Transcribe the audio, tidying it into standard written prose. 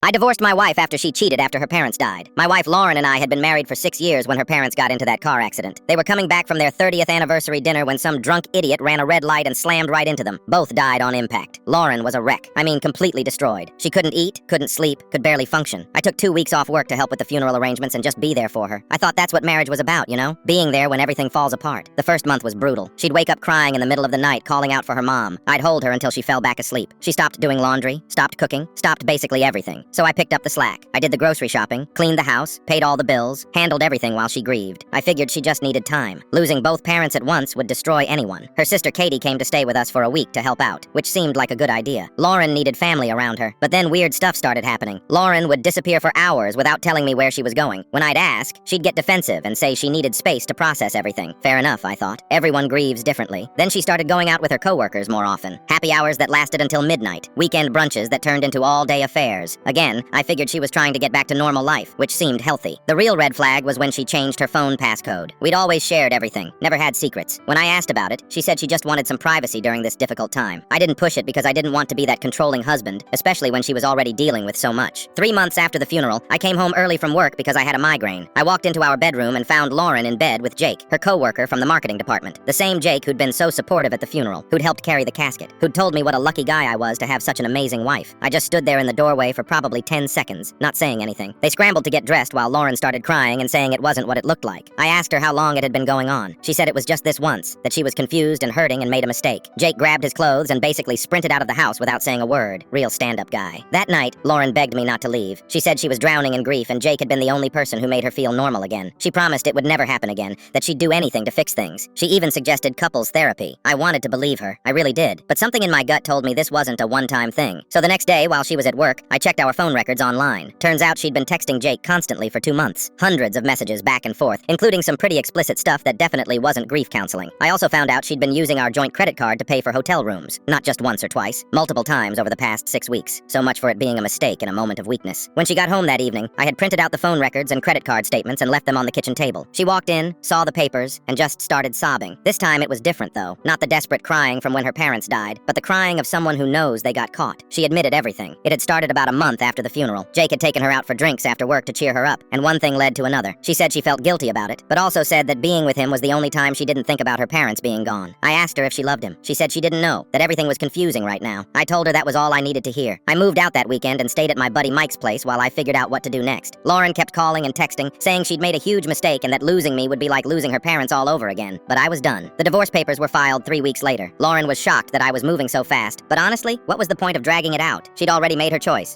I divorced my wife after she cheated after her parents died. My wife Lauren and I had been married for 6 years when her parents got into that car accident. They were coming back from their 30th anniversary dinner when some drunk idiot ran a red light and slammed right into them. Both died on impact. Lauren was a wreck. I mean, completely destroyed. She couldn't eat, couldn't sleep, could barely function. I took 2 weeks off work to help with the funeral arrangements and just be there for her. I thought that's what marriage was about, you know? Being there when everything falls apart. The first month was brutal. She'd wake up crying in the middle of the night, calling out for her mom. I'd hold her until she fell back asleep. She stopped doing laundry, stopped cooking, stopped basically everything. So I picked up the slack. I did the grocery shopping, cleaned the house, paid all the bills, handled everything while she grieved. I figured she just needed time. Losing both parents at once would destroy anyone. Her sister Katie came to stay with us for a week to help out, which seemed like a good idea. Lauren needed family around her, but then weird stuff started happening. Lauren would disappear for hours without telling me where she was going. When I'd ask, she'd get defensive and say she needed space to process everything. Fair enough, I thought. Everyone grieves differently. Then she started going out with her coworkers more often. Happy hours that lasted until midnight. Weekend brunches that turned into all-day affairs. Again, I figured she was trying to get back to normal life, which seemed healthy. The real red flag was when she changed her phone passcode. We'd always shared everything, never had secrets. When I asked about it, she said she just wanted some privacy during this difficult time. I didn't push it because I didn't want to be that controlling husband, especially when she was already dealing with so much. 3 months after the funeral, I came home early from work because I had a migraine. I walked into our bedroom and found Lauren in bed with Jake, her coworker from the marketing department. The same Jake who'd been so supportive at the funeral, who'd helped carry the casket, who'd told me what a lucky guy I was to have such an amazing wife. I just stood there in the doorway for probably 10 seconds, not saying anything. They scrambled to get dressed while Lauren started crying and saying it wasn't what it looked like. I asked her how long it had been going on. She said it was just this once, that she was confused and hurting and made a mistake. Jake grabbed his clothes and basically sprinted out of the house without saying a word. Real stand-up guy. That night, Lauren begged me not to leave. She said she was drowning in grief and Jake had been the only person who made her feel normal again. She promised it would never happen again, that she'd do anything to fix things. She even suggested couples therapy. I wanted to believe her. I really did. But something in my gut told me this wasn't a one-time thing. So the next day, while she was at work, I checked our phone records online. Turns out she'd been texting Jake constantly for 2 months. Hundreds of messages back and forth, including some pretty explicit stuff that definitely wasn't grief counseling. I also found out she'd been using our joint credit card to pay for hotel rooms. Not just once or twice, multiple times over the past 6 weeks. So much for it being a mistake in a moment of weakness. When she got home that evening, I had printed out the phone records and credit card statements and left them on the kitchen table. She walked in, saw the papers, and just started sobbing. This time it was different though. Not the desperate crying from when her parents died, but the crying of someone who knows they got caught. She admitted everything. It had started about a month after the funeral. Jake had taken her out for drinks after work to cheer her up, and one thing led to another. She said she felt guilty about it, but also said that being with him was the only time she didn't think about her parents being gone. I asked her if she loved him. She said she didn't know, that everything was confusing right now. I told her that was all I needed to hear. I moved out that weekend and stayed at my buddy Mike's place while I figured out what to do next. Lauren kept calling and texting, saying she'd made a huge mistake and that losing me would be like losing her parents all over again. But I was done. The divorce papers were filed 3 weeks later. Lauren was shocked that I was moving so fast, but honestly, what was the point of dragging it out? She'd already made her choice.